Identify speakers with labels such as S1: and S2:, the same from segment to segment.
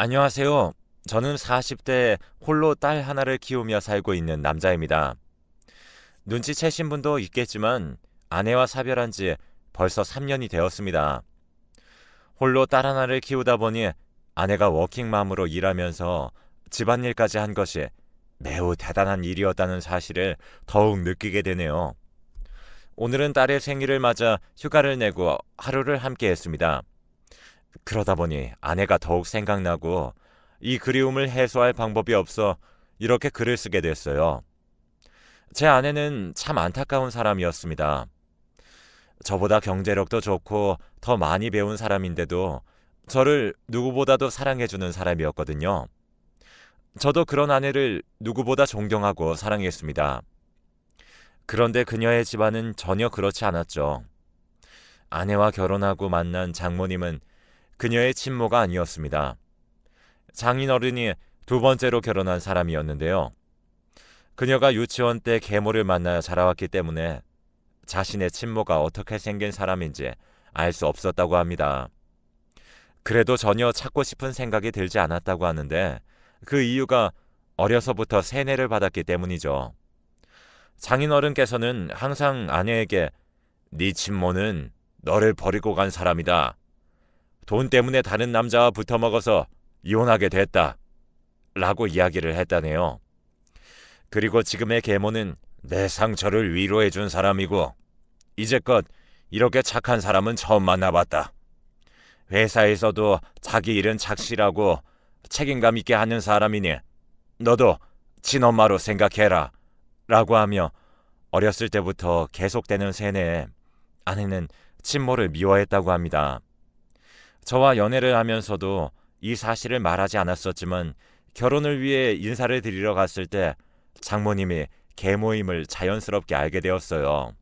S1: 안녕하세요. 저는 40대 홀로 딸 하나를 키우며 살고 있는 남자입니다. 눈치채신 분도 있겠지만 아내와 사별한 지 벌써 3년이 되었습니다. 홀로 딸 하나를 키우다 보니 아내가 워킹맘으로 일하면서 집안일까지 한 것이 매우 대단한 일이었다는 사실을 더욱 느끼게 되네요. 오늘은 딸의 생일을 맞아 휴가를 내고 하루를 함께 했습니다. 그러다 보니 아내가 더욱 생각나고 이 그리움을 해소할 방법이 없어 이렇게 글을 쓰게 됐어요. 제 아내는 참 안타까운 사람이었습니다. 저보다 경제력도 좋고 더 많이 배운 사람인데도 저를 누구보다도 사랑해주는 사람이었거든요. 저도 그런 아내를 누구보다 존경하고 사랑했습니다. 그런데 그녀의 집안은 전혀 그렇지 않았죠. 아내와 결혼하고 만난 장모님은 그녀의 친모가 아니었습니다. 장인어른이 두 번째로 결혼한 사람이었는데요. 그녀가 유치원 때 계모를 만나 자라왔기 때문에 자신의 친모가 어떻게 생긴 사람인지 알 수 없었다고 합니다. 그래도 전혀 찾고 싶은 생각이 들지 않았다고 하는데 그 이유가 어려서부터 세뇌를 받았기 때문이죠. 장인어른께서는 항상 아내에게 네 친모는 너를 버리고 간 사람이다. 돈 때문에 다른 남자와 붙어먹어서 이혼하게 됐다. 라고 이야기를 했다네요. 그리고 지금의 계모는 내 상처를 위로해준 사람이고 이제껏 이렇게 착한 사람은 처음 만나봤다. 회사에서도 자기 일은 착실하고 책임감 있게 하는 사람이니 너도 친엄마로 생각해라. 라고 하며 어렸을 때부터 계속되는 세뇌에 아내는 친모를 미워했다고 합니다. 저와 연애를 하면서도 이 사실을 말하지 않았었지만 결혼을 위해 인사를 드리러 갔을 때 장모님이 계모임을 자연스럽게 알게 되었어요.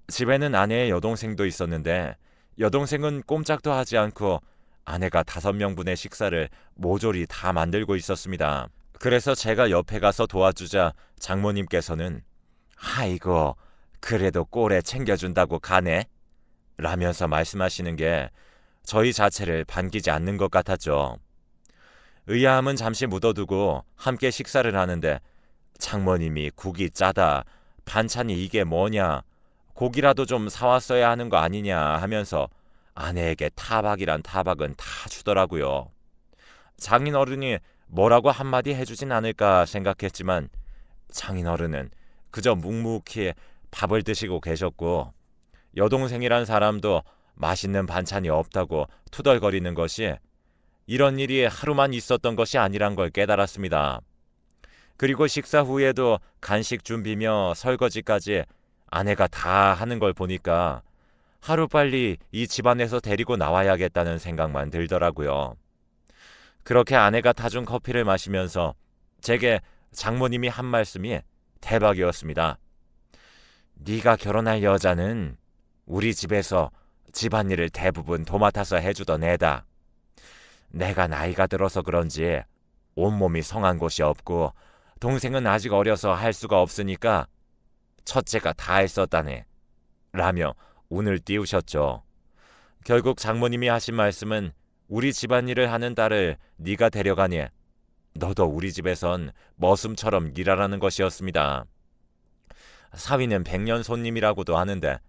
S1: 집에는 아내의 여동생도 있었는데 여동생은 꼼짝도 하지 않고 아내가 5명분의 식사를 모조리 다 만들고 있었습니다. 그래서 제가 옆에 가서 도와주자 장모님께서는 아이고 그래도 꼴에 챙겨준다고 가네? 라면서 말씀하시는 게 저희 자체를 반기지 않는 것 같았죠. 의아함은 잠시 묻어두고 함께 식사를 하는데 장모님이 국이 짜다, 반찬이 이게 뭐냐, 고기라도 좀 사왔어야 하는 거 아니냐 하면서 아내에게 타박이란 타박은 다 주더라고요. 장인어른이 뭐라고 한마디 해주진 않을까 생각했지만 장인어른은 그저 묵묵히 밥을 드시고 계셨고 여동생이란 사람도 맛있는 반찬이 없다고 투덜거리는 것이 이런 일이 하루만 있었던 것이 아니란 걸 깨달았습니다. 그리고 식사 후에도 간식 준비며 설거지까지 아내가 다 하는 걸 보니까 하루빨리 이 집안에서 데리고 나와야겠다는 생각만 들더라고요. 그렇게 아내가 타준 커피를 마시면서 제게 장모님이 한 말씀이 대박이었습니다. 네가 결혼할 여자는 우리 집에서 집안일을 대부분 도맡아서 해주던 애다. 내가 나이가 들어서 그런지 온몸이 성한 곳이 없고 동생은 아직 어려서 할 수가 없으니까 첫째가 다 했었다네. 라며 운을 띄우셨죠. 결국 장모님이 하신 말씀은 우리 집안일을 하는 딸을 네가 데려가니 너도 우리 집에선 머슴처럼 일하라는 것이었습니다. 사위는 백년 손님이라고도 하는데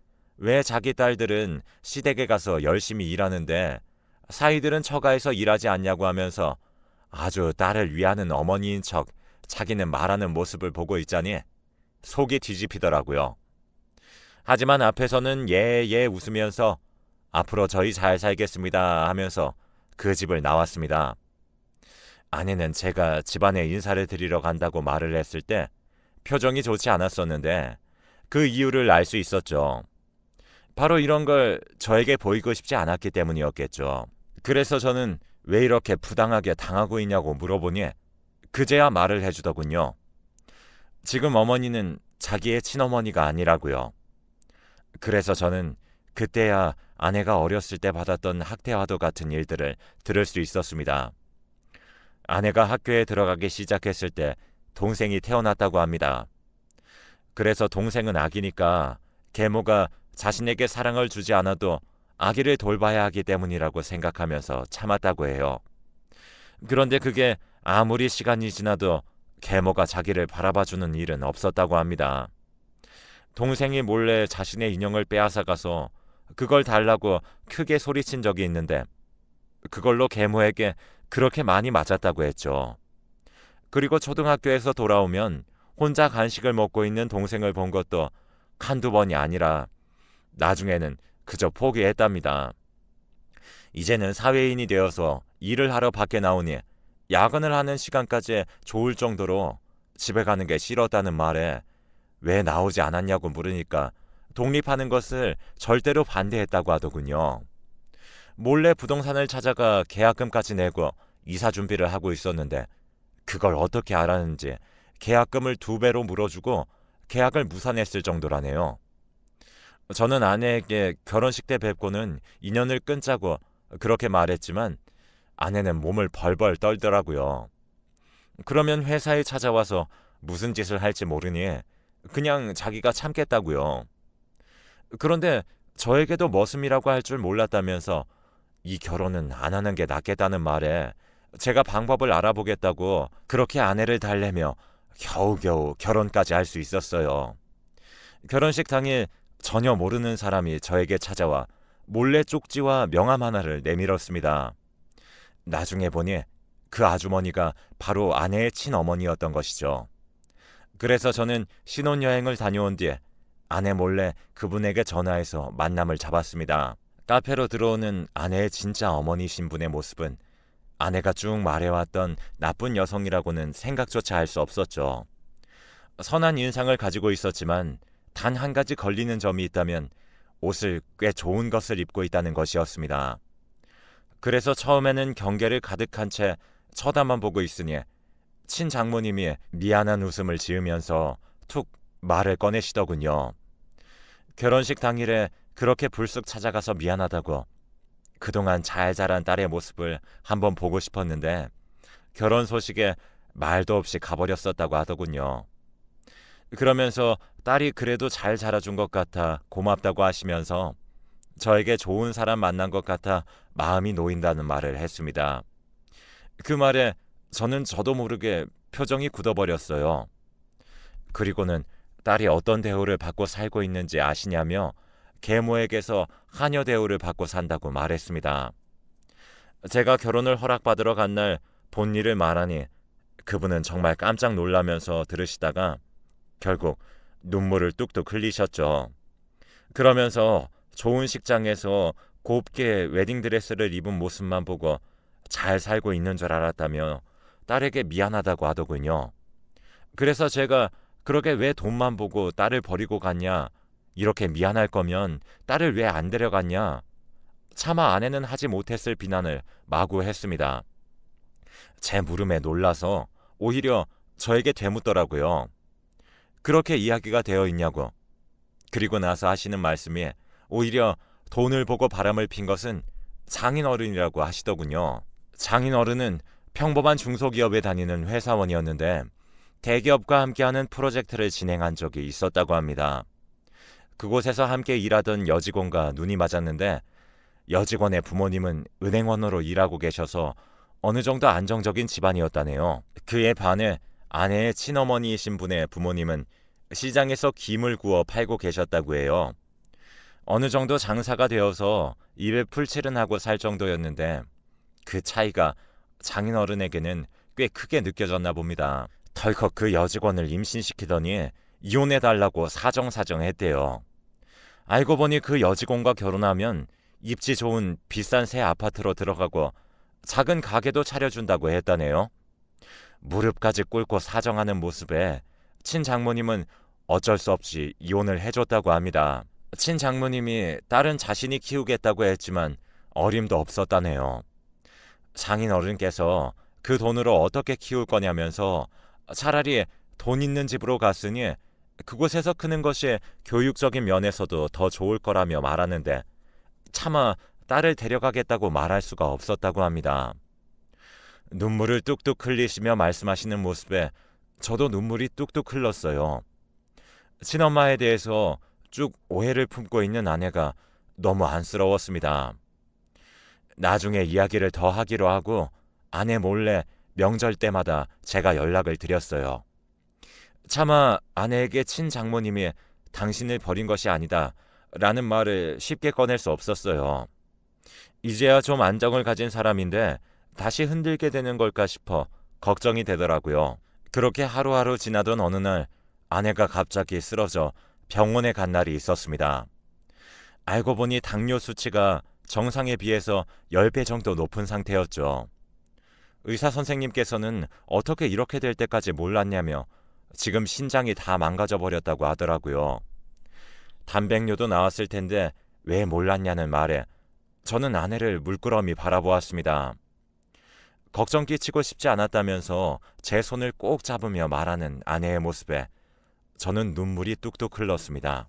S1: 왜 자기 딸들은 시댁에 가서 열심히 일하는데 사위들은 처가에서 일하지 않냐고 하면서 아주 딸을 위하는 어머니인 척 자기는 말하는 모습을 보고 있자니 속이 뒤집히더라고요. 하지만 앞에서는 예예 웃으면서 앞으로 저희 잘 살겠습니다 하면서 그 집을 나왔습니다. 아내는 제가 집안에 인사를 드리러 간다고 말을 했을 때 표정이 좋지 않았었는데 그 이유를 알 수 있었죠. 바로 이런 걸 저에게 보이고 싶지 않았기 때문이었겠죠. 그래서 저는 왜 이렇게 부당하게 당하고 있냐고 물어보니 그제야 말을 해주더군요. 지금 어머니는 자기의 친어머니가 아니라고요. 그래서 저는 그때야 아내가 어렸을 때 받았던 학대와도 같은 일들을 들을 수 있었습니다. 아내가 학교에 들어가기 시작했을 때 동생이 태어났다고 합니다. 그래서 동생은 아기니까 계모가 자신에게 사랑을 주지 않아도 아기를 돌봐야 하기 때문이라고 생각하면서 참았다고 해요. 그런데 그게 아무리 시간이 지나도 계모가 자기를 바라봐주는 일은 없었다고 합니다. 동생이 몰래 자신의 인형을 빼앗아가서 그걸 달라고 크게 소리친 적이 있는데 그걸로 계모에게 그렇게 많이 맞았다고 했죠. 그리고 초등학교에서 돌아오면 혼자 간식을 먹고 있는 동생을 본 것도 한두 번이 아니라 나중에는 그저 포기했답니다. 이제는 사회인이 되어서 일을 하러 밖에 나오니 야근을 하는 시간까지 좋을 정도로 집에 가는 게 싫었다는 말에 왜 나오지 않았냐고 물으니까 독립하는 것을 절대로 반대했다고 하더군요. 몰래 부동산을 찾아가 계약금까지 내고 이사 준비를 하고 있었는데 그걸 어떻게 알았는지 계약금을 2배로 물어주고 계약을 무산했을 정도라네요. 저는 아내에게 결혼식 때 뵙고는 인연을 끊자고 그렇게 말했지만 아내는 몸을 벌벌 떨더라고요. 그러면 회사에 찾아와서 무슨 짓을 할지 모르니 그냥 자기가 참겠다고요. 그런데 저에게도 머슴이라고 할 줄 몰랐다면서 이 결혼은 안 하는 게 낫겠다는 말에 제가 방법을 알아보겠다고 그렇게 아내를 달래며 겨우겨우 결혼까지 할 수 있었어요. 결혼식 당일 전혀 모르는 사람이 저에게 찾아와 몰래 쪽지와 명함 하나를 내밀었습니다. 나중에 보니 그 아주머니가 바로 아내의 친어머니였던 것이죠. 그래서 저는 신혼여행을 다녀온 뒤에 아내 몰래 그분에게 전화해서 만남을 잡았습니다. 카페로 들어오는 아내의 진짜 어머니신 분의 모습은 아내가 쭉 말해왔던 나쁜 여성이라고는 생각조차 할 수 없었죠. 선한 인상을 가지고 있었지만 단 한 가지 걸리는 점이 있다면 옷을 꽤 좋은 것을 입고 있다는 것이었습니다. 그래서 처음에는 경계를 가득한 채 쳐다만 보고 있으니 친장모님이 미안한 웃음을 지으면서 툭 말을 꺼내시더군요. 결혼식 당일에 그렇게 불쑥 찾아가서 미안하다고 그동안 잘 자란 딸의 모습을 한번 보고 싶었는데 결혼 소식에 말도 없이 가버렸었다고 하더군요. 그러면서 딸이 그래도 잘 자라준 것 같아 고맙다고 하시면서 저에게 좋은 사람 만난 것 같아 마음이 놓인다는 말을 했습니다. 그 말에 저는 저도 모르게 표정이 굳어버렸어요. 그리고는 딸이 어떤 대우를 받고 살고 있는지 아시냐며 계모에게서 하녀 대우를 받고 산다고 말했습니다. 제가 결혼을 허락받으러 간 날 본 일을 말하니 그분은 정말 깜짝 놀라면서 들으시다가 결국 눈물을 뚝뚝 흘리셨죠. 그러면서 좋은 식장에서 곱게 웨딩드레스를 입은 모습만 보고 잘 살고 있는 줄 알았다며 딸에게 미안하다고 하더군요. 그래서 제가 그러게 왜 돈만 보고 딸을 버리고 갔냐, 이렇게 미안할 거면 딸을 왜 안 데려갔냐, 차마 아내는 하지 못했을 비난을 마구 했습니다. 제 물음에 놀라서 오히려 저에게 되묻더라고요. 그렇게 이야기가 되어 있냐고. 그리고 나서 하시는 말씀이 오히려 돈을 보고 바람을 핀 것은 장인어른이라고 하시더군요. 장인어른은 평범한 중소기업에 다니는 회사원이었는데 대기업과 함께하는 프로젝트를 진행한 적이 있었다고 합니다. 그곳에서 함께 일하던 여직원과 눈이 맞았는데 여직원의 부모님은 은행원으로 일하고 계셔서 어느 정도 안정적인 집안이었다네요. 그에 반해 아내의 친어머니이신 분의 부모님은 시장에서 김을 구워 팔고 계셨다고 해요. 어느 정도 장사가 되어서 입에 풀칠은 하고 살 정도였는데 그 차이가 장인어른에게는 꽤 크게 느껴졌나 봅니다. 덜컥 그 여직원을 임신시키더니 이혼해달라고 사정사정했대요. 알고 보니 그 여직원과 결혼하면 입지 좋은 비싼 새 아파트로 들어가고 작은 가게도 차려준다고 했다네요. 무릎까지 꿇고 사정하는 모습에 친장모님은 어쩔 수 없이 이혼을 해줬다고 합니다. 친장모님이 딸은 자신이 키우겠다고 했지만 어림도 없었다네요. 장인어른께서 그 돈으로 어떻게 키울 거냐면서 차라리 돈 있는 집으로 갔으니 그곳에서 크는 것이 교육적인 면에서도 더 좋을 거라며 말하는데 차마 딸을 데려가겠다고 말할 수가 없었다고 합니다. 눈물을 뚝뚝 흘리시며 말씀하시는 모습에 저도 눈물이 뚝뚝 흘렀어요. 친엄마에 대해서 쭉 오해를 품고 있는 아내가 너무 안쓰러웠습니다. 나중에 이야기를 더 하기로 하고 아내 몰래 명절 때마다 제가 연락을 드렸어요. 차마 아내에게 친장모님이 당신을 버린 것이 아니다 라는 말을 쉽게 꺼낼 수 없었어요. 이제야 좀 안정을 가진 사람인데 다시 흔들게 되는 걸까 싶어 걱정이 되더라고요. 그렇게 하루하루 지나던 어느 날 아내가 갑자기 쓰러져 병원에 간 날이 있었습니다. 알고 보니 당뇨 수치가 정상에 비해서 10배 정도 높은 상태였죠. 의사 선생님께서는 어떻게 이렇게 될 때까지 몰랐냐며 지금 신장이 다 망가져 버렸다고 하더라고요. 단백뇨도 나왔을 텐데 왜 몰랐냐는 말에 저는 아내를 물끄러미 바라보았습니다. 걱정 끼치고 싶지 않았다면서 제 손을 꼭 잡으며 말하는 아내의 모습에 저는 눈물이 뚝뚝 흘렀습니다.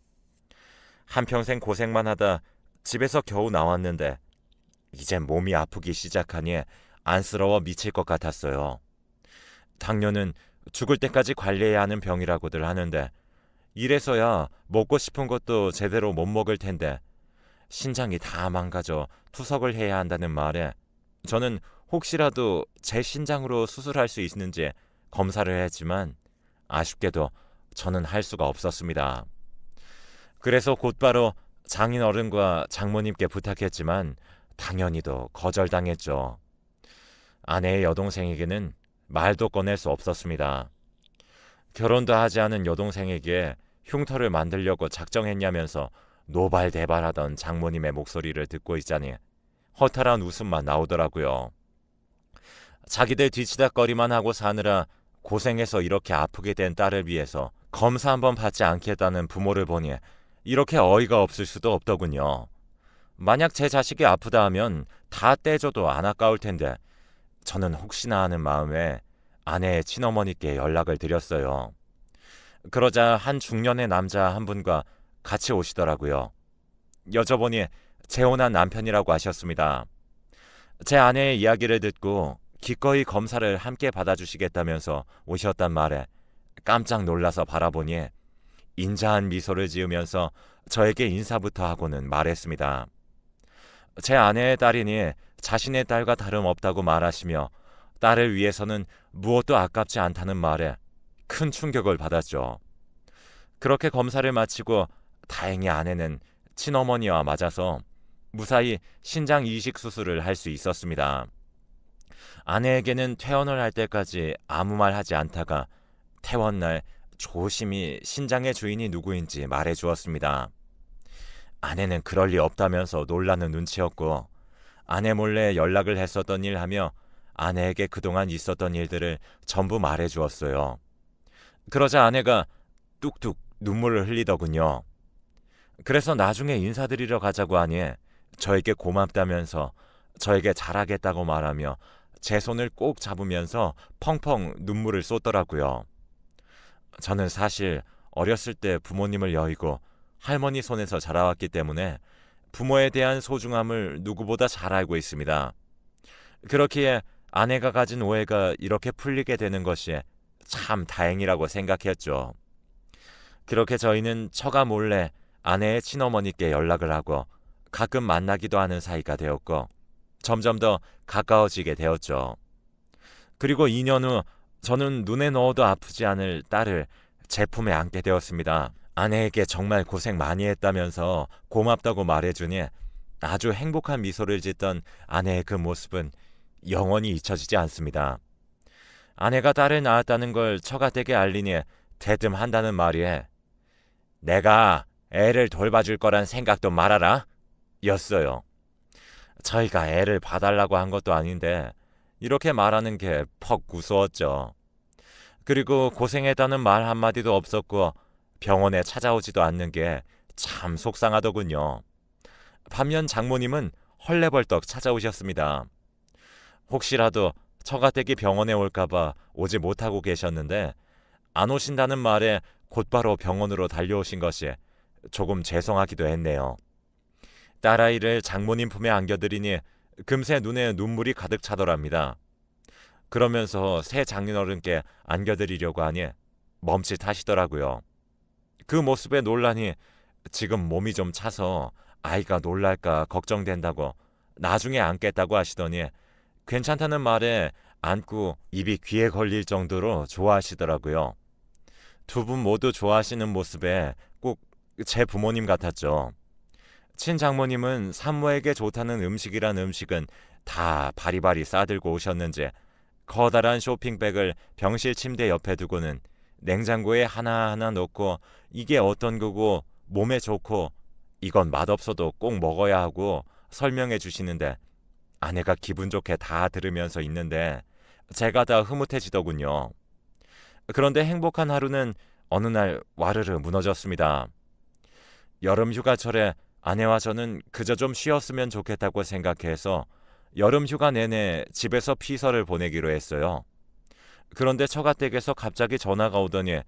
S1: 한평생 고생만 하다 집에서 겨우 나왔는데 이젠 몸이 아프기 시작하니 안쓰러워 미칠 것 같았어요. 당뇨는 죽을 때까지 관리해야 하는 병이라고들 하는데 이래서야 먹고 싶은 것도 제대로 못 먹을 텐데 신장이 다 망가져 투석을 해야 한다는 말에 저는 혹시라도 제 신장으로 수술할 수 있는지 검사를 했지만 아쉽게도 저는 할 수가 없었습니다. 그래서 곧바로 장인어른과 장모님께 부탁했지만 당연히도 거절당했죠. 아내의 여동생에게는 말도 꺼낼 수 없었습니다. 결혼도 하지 않은 여동생에게 흉터를 만들려고 작정했냐면서 노발대발하던 장모님의 목소리를 듣고 있자니 허탈한 웃음만 나오더라고요. 자기들 뒤치다꺼리만 하고 사느라 고생해서 이렇게 아프게 된 딸을 위해서 검사 한번 받지 않겠다는 부모를 보니 이렇게 어이가 없을 수도 없더군요. 만약 제 자식이 아프다 하면 다 떼줘도 안 아까울 텐데 저는 혹시나 하는 마음에 아내의 친어머니께 연락을 드렸어요. 그러자 한 중년의 남자 한 분과 같이 오시더라고요. 여쭤보니 재혼한 남편이라고 하셨습니다. 제 아내의 이야기를 듣고 기꺼이 검사를 함께 받아주시겠다면서 오셨단 말에 깜짝 놀라서 바라보니 인자한 미소를 지으면서 저에게 인사부터 하고는 말했습니다. 제 아내의 딸이니 자신의 딸과 다름없다고 말하시며 딸을 위해서는 무엇도 아깝지 않다는 말에 큰 충격을 받았죠. 그렇게 검사를 마치고 다행히 아내는 친어머니와 맞아서 무사히 신장 이식 수술을 할 수 있었습니다. 아내에게는 퇴원을 할 때까지 아무 말 하지 않다가 퇴원날 조심히 신장의 주인이 누구인지 말해주었습니다. 아내는 그럴 리 없다면서 놀라는 눈치였고 아내 몰래 연락을 했었던 일 하며 아내에게 그동안 있었던 일들을 전부 말해주었어요. 그러자 아내가 뚝뚝 눈물을 흘리더군요. 그래서 나중에 인사드리러 가자고 하니 저에게 고맙다면서 저에게 잘하겠다고 말하며 제 손을 꼭 잡으면서 펑펑 눈물을 쏟더라고요. 저는 사실 어렸을 때 부모님을 여의고 할머니 손에서 자라왔기 때문에 부모에 대한 소중함을 누구보다 잘 알고 있습니다. 그렇기에 아내가 가진 오해가 이렇게 풀리게 되는 것이 참 다행이라고 생각했죠. 그렇게 저희는 처가 몰래 아내의 친어머니께 연락을 하고 가끔 만나기도 하는 사이가 되었고 점점 더 가까워지게 되었죠. 그리고 2년 후 저는 눈에 넣어도 아프지 않을 딸을 제 품에 안게 되었습니다. 아내에게 정말 고생 많이 했다면서 고맙다고 말해주니 아주 행복한 미소를 짓던 아내의 그 모습은 영원히 잊혀지지 않습니다. 아내가 딸을 낳았다는 걸 처가댁에 알리니 대뜸한다는 말이에 내가 애를 돌봐줄 거란 생각도 말아라 였어요. 저희가 애를 봐달라고 한 것도 아닌데 이렇게 말하는 게 퍽 우스웠죠. 그리고 고생했다는 말 한마디도 없었고 병원에 찾아오지도 않는 게 참 속상하더군요. 반면 장모님은 헐레벌떡 찾아오셨습니다. 혹시라도 처가댁이 병원에 올까봐 오지 못하고 계셨는데 안 오신다는 말에 곧바로 병원으로 달려오신 것이 조금 죄송하기도 했네요. 딸아이를 장모님 품에 안겨드리니 금세 눈에 눈물이 가득 차더랍니다. 그러면서 새 장인어른께 안겨드리려고 하니 멈칫하시더라고요. 그 모습에 놀라니 지금 몸이 좀 차서 아이가 놀랄까 걱정된다고 나중에 안겠다고 하시더니 괜찮다는 말에 안고 입이 귀에 걸릴 정도로 좋아하시더라고요. 두 분 모두 좋아하시는 모습에 꼭 제 부모님 같았죠. 친장모님은 산모에게 좋다는 음식이란 음식은 다 바리바리 싸들고 오셨는지 커다란 쇼핑백을 병실 침대 옆에 두고는 냉장고에 하나하나 넣고 이게 어떤 거고 몸에 좋고 이건 맛없어도 꼭 먹어야 하고 설명해 주시는데 아내가 기분 좋게 다 들으면서 있는데 제가 다 흐뭇해지더군요. 그런데 행복한 하루는 어느 날 와르르 무너졌습니다. 여름 휴가철에 아내와 저는 그저 좀 쉬었으면 좋겠다고 생각해서 여름 휴가 내내 집에서 피서를 보내기로 했어요. 그런데 처가댁에서 갑자기 전화가 오더니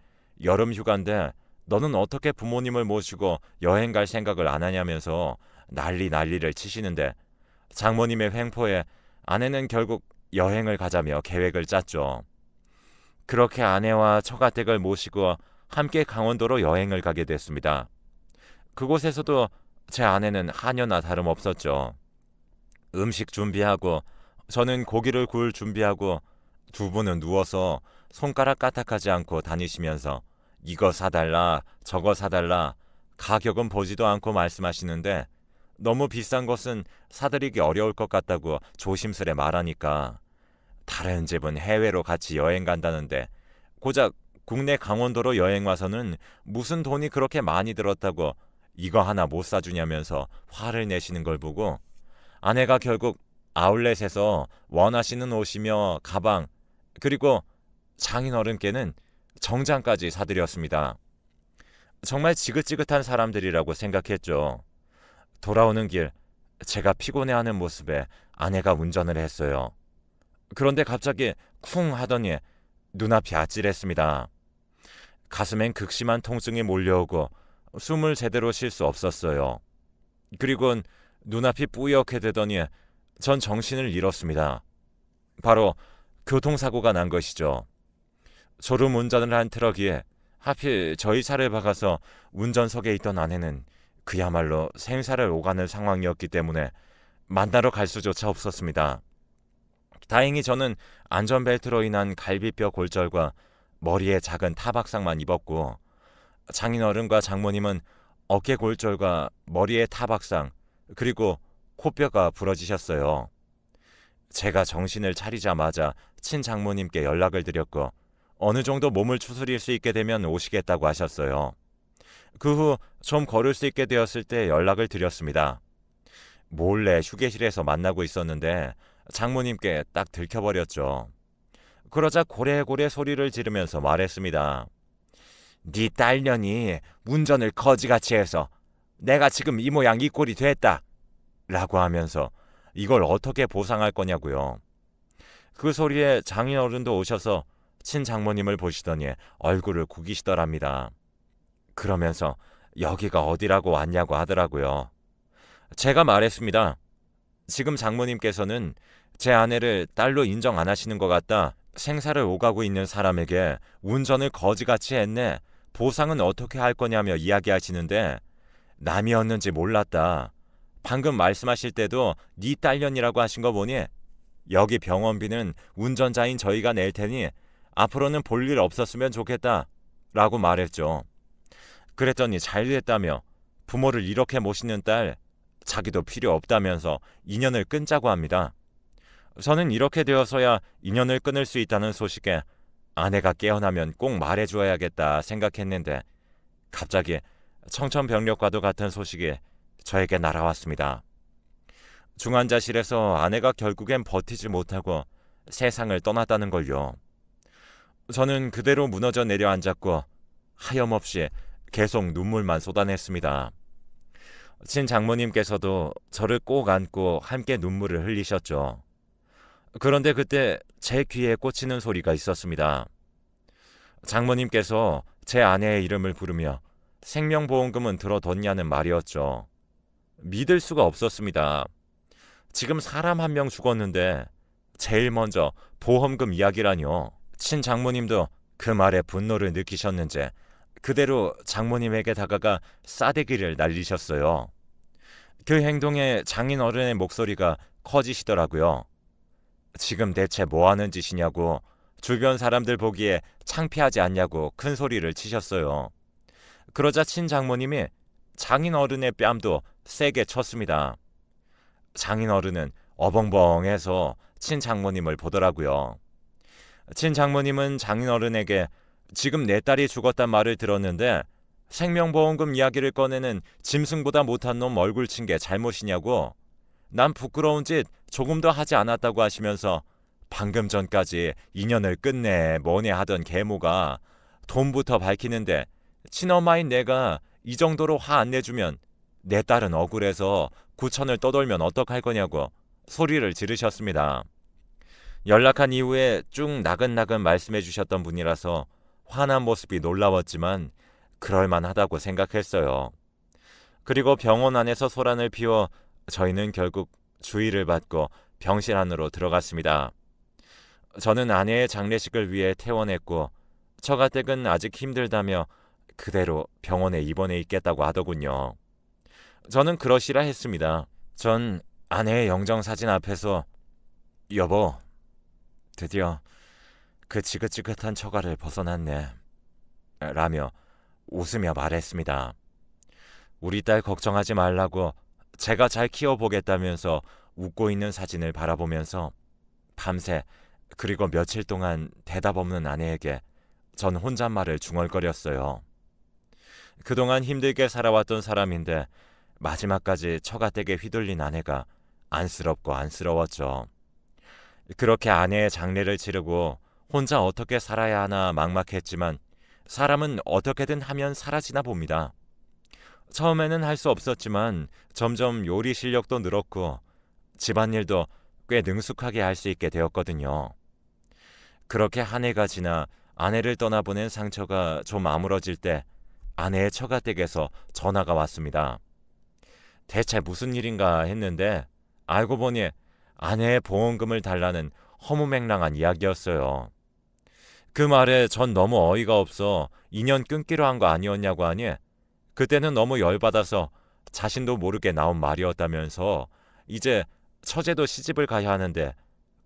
S1: 여름 휴가인데 너는 어떻게 부모님을 모시고 여행 갈 생각을 안 하냐면서 난리를 치시는데 장모님의 횡포에 아내는 결국 여행을 가자며 계획을 짰죠. 그렇게 아내와 처가댁을 모시고 함께 강원도로 여행을 가게 됐습니다. 그곳에서도 제 아내는 하녀나 다름없었죠. 음식 준비하고 저는 고기를 구울 준비하고 두 분은 누워서 손가락 까딱하지 않고 다니시면서 이거 사달라 저거 사달라 가격은 보지도 않고 말씀하시는데 너무 비싼 것은 사드리기 어려울 것 같다고 조심스레 말하니까 다른 집은 해외로 같이 여행 간다는데 고작 국내 강원도로 여행 와서는 무슨 돈이 그렇게 많이 들었다고 이거 하나 못 사주냐면서 화를 내시는 걸 보고 아내가 결국 아울렛에서 원하시는 옷이며 가방 그리고 장인어른께는 정장까지 사드렸습니다. 정말 지긋지긋한 사람들이라고 생각했죠. 돌아오는 길 제가 피곤해하는 모습에 아내가 운전을 했어요. 그런데 갑자기 쿵 하더니 눈앞이 아찔했습니다. 가슴엔 극심한 통증이 몰려오고 숨을 제대로 쉴 수 없었어요. 그리곤 눈앞이 뿌옇게 되더니 전 정신을 잃었습니다. 바로 교통사고가 난 것이죠. 졸음 운전을 한 트럭이 하필 저희 차를 박아서 운전석에 있던 아내는 그야말로 생사를 오가는 상황이었기 때문에 만나러 갈 수조차 없었습니다. 다행히 저는 안전벨트로 인한 갈비뼈 골절과 머리에 작은 타박상만 입었고 장인어른과 장모님은 어깨 골절과 머리에 타박상 그리고 코뼈가 부러지셨어요. 제가 정신을 차리자마자 친장모님께 연락을 드렸고 어느 정도 몸을 추스릴 수 있게 되면 오시겠다고 하셨어요. 그 후 좀 걸을 수 있게 되었을 때 연락을 드렸습니다. 몰래 휴게실에서 만나고 있었는데 장모님께 딱 들켜버렸죠. 그러자 고래고래 소리를 지르면서 말했습니다. 네 딸년이 운전을 거지같이 해서 내가 지금 이 모양 이 꼴이 됐다 라고 하면서 이걸 어떻게 보상할 거냐고요. 그 소리에 장인어른도 오셔서 친장모님을 보시더니 얼굴을 구기시더랍니다. 그러면서 여기가 어디라고 왔냐고 하더라고요. 제가 말했습니다. 지금 장모님께서는 제 아내를 딸로 인정 안 하시는 것 같다. 생사를 오가고 있는 사람에게 운전을 거지같이 했네. 보상은 어떻게 할 거냐며 이야기하시는데 남이었는지 몰랐다. 방금 말씀하실 때도 네 딸년이라고 하신 거 보니 여기 병원비는 운전자인 저희가 낼 테니 앞으로는 볼 일 없었으면 좋겠다 라고 말했죠. 그랬더니 잘됐다며 부모를 이렇게 모시는 딸 자기도 필요 없다면서 인연을 끊자고 합니다. 저는 이렇게 되어서야 인연을 끊을 수 있다는 소식에 아내가 깨어나면 꼭 말해줘야겠다 생각했는데 갑자기 청천벽력과도 같은 소식이 저에게 날아왔습니다. 중환자실에서 아내가 결국엔 버티지 못하고 세상을 떠났다는 걸요. 저는 그대로 무너져 내려앉았고 하염없이 계속 눈물만 쏟아냈습니다. 친장모님께서도 저를 꼭 안고 함께 눈물을 흘리셨죠. 그런데 그때 제 귀에 꽂히는 소리가 있었습니다. 장모님께서 제 아내의 이름을 부르며 생명보험금은 들어뒀냐는 말이었죠. 믿을 수가 없었습니다. 지금 사람 한 명 죽었는데 제일 먼저 보험금 이야기라뇨. 친장모님도 그 말에 분노를 느끼셨는지 그대로 장모님에게 다가가 싸대기를 날리셨어요. 그 행동에 장인어른의 목소리가 커지시더라고요. 지금 대체 뭐 하는 짓이냐고 주변 사람들 보기에 창피하지 않냐고 큰 소리를 치셨어요. 그러자 친장모님이 장인어른의 뺨도 세게 쳤습니다. 장인어른은 어벙벙해서 친장모님을 보더라고요. 친장모님은 장인어른에게 지금 내 딸이 죽었단 말을 들었는데 생명보험금 이야기를 꺼내는 짐승보다 못한 놈 얼굴 친 게 잘못이냐고, 난 부끄러운 짓 조금도 하지 않았다고 하시면서 방금 전까지 인연을 끝내 뭐네 하던 계모가 돈부터 밝히는데 친엄마인 내가 이 정도로 화 안 내주면 내 딸은 억울해서 구천을 떠돌면 어떡할 거냐고 소리를 지르셨습니다. 연락한 이후에 쭉 나긋나긋 말씀해 주셨던 분이라서 화난 모습이 놀라웠지만 그럴만하다고 생각했어요. 그리고 병원 안에서 소란을 피워 저희는 결국 주의를 받고 병실 안으로 들어갔습니다. 저는 아내의 장례식을 위해 퇴원했고 처가댁은 아직 힘들다며 그대로 병원에 입원해 있겠다고 하더군요. 저는 그러시라 했습니다. 전 아내의 영정사진 앞에서 여보, 드디어 그 지긋지긋한 처가를 벗어났네 라며 웃으며 말했습니다. 우리 딸 걱정하지 말라고 제가 잘 키워보겠다면서 웃고 있는 사진을 바라보면서 밤새 그리고 며칠 동안 대답 없는 아내에게 전 혼잣말을 중얼거렸어요. 그동안 힘들게 살아왔던 사람인데 마지막까지 처가댁에 휘둘린 아내가 안쓰럽고 안쓰러웠죠. 그렇게 아내의 장례를 치르고 혼자 어떻게 살아야 하나 막막했지만 사람은 어떻게든 하면 사라지나 봅니다. 처음에는 할 수 없었지만 점점 요리 실력도 늘었고 집안일도 꽤 능숙하게 할 수 있게 되었거든요. 그렇게 한 해가 지나 아내를 떠나보낸 상처가 좀 아물어질 때 아내의 처가댁에서 전화가 왔습니다. 대체 무슨 일인가 했는데 알고 보니 아내의 보험금을 달라는 허무맹랑한 이야기였어요. 그 말에 전 너무 어이가 없어 인연 끊기로 한 거 아니었냐고 하니 그때는 너무 열받아서 자신도 모르게 나온 말이었다면서 이제 처제도 시집을 가야 하는데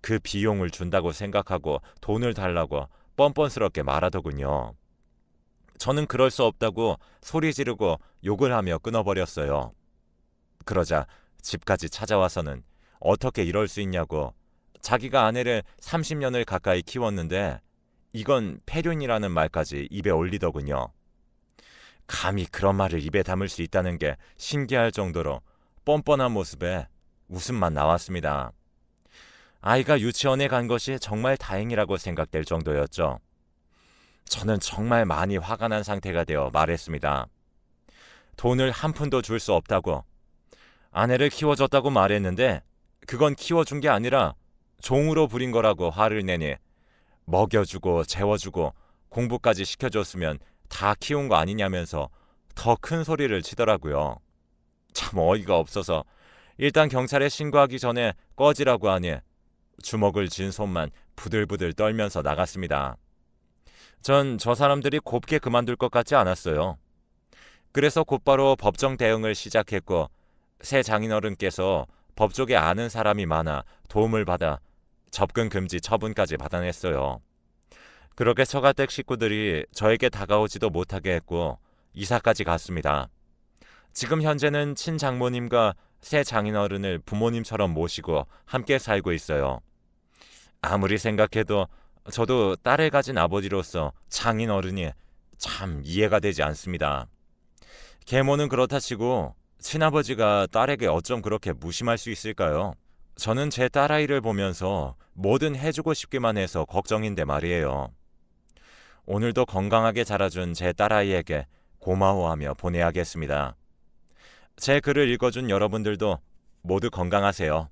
S1: 그 비용을 준다고 생각하고 돈을 달라고 뻔뻔스럽게 말하더군요. 저는 그럴 수 없다고 소리 지르고 욕을 하며 끊어버렸어요. 그러자 집까지 찾아와서는 어떻게 이럴 수 있냐고 자기가 아내를 30년을 가까이 키웠는데 이건 폐륜이라는 말까지 입에 올리더군요. 감히 그런 말을 입에 담을 수 있다는 게 신기할 정도로 뻔뻔한 모습에 웃음만 나왔습니다. 아이가 유치원에 간 것이 정말 다행이라고 생각될 정도였죠. 저는 정말 많이 화가 난 상태가 되어 말했습니다. 돈을 한 푼도 줄 수 없다고. 아내를 키워줬다고 말했는데 그건 키워준 게 아니라 종으로 부린 거라고 화를 내니 먹여주고 재워주고 공부까지 시켜줬으면 다 키운 거 아니냐면서 더 큰 소리를 치더라고요. 참 어이가 없어서 일단 경찰에 신고하기 전에 꺼지라고 하니 주먹을 쥔 손만 부들부들 떨면서 나갔습니다. 전 저 사람들이 곱게 그만둘 것 같지 않았어요. 그래서 곧바로 법정 대응을 시작했고 새 장인어른께서 법조계 아는 사람이 많아 도움을 받아 접근 금지 처분까지 받아냈어요. 그렇게 처가댁 식구들이 저에게 다가오지도 못하게 했고 이사까지 갔습니다. 지금 현재는 친장모님과 새 장인어른을 부모님처럼 모시고 함께 살고 있어요. 아무리 생각해도 저도 딸을 가진 아버지로서 장인어른이 참 이해가 되지 않습니다. 계모는 그렇다 치고 친아버지가 딸에게 어쩜 그렇게 무심할 수 있을까요? 저는 제 딸아이를 보면서 뭐든 해주고 싶기만 해서 걱정인데 말이에요. 오늘도 건강하게 자라준 제 딸아이에게 고마워하며 보내야겠습니다. 제 글을 읽어준 여러분들도 모두 건강하세요.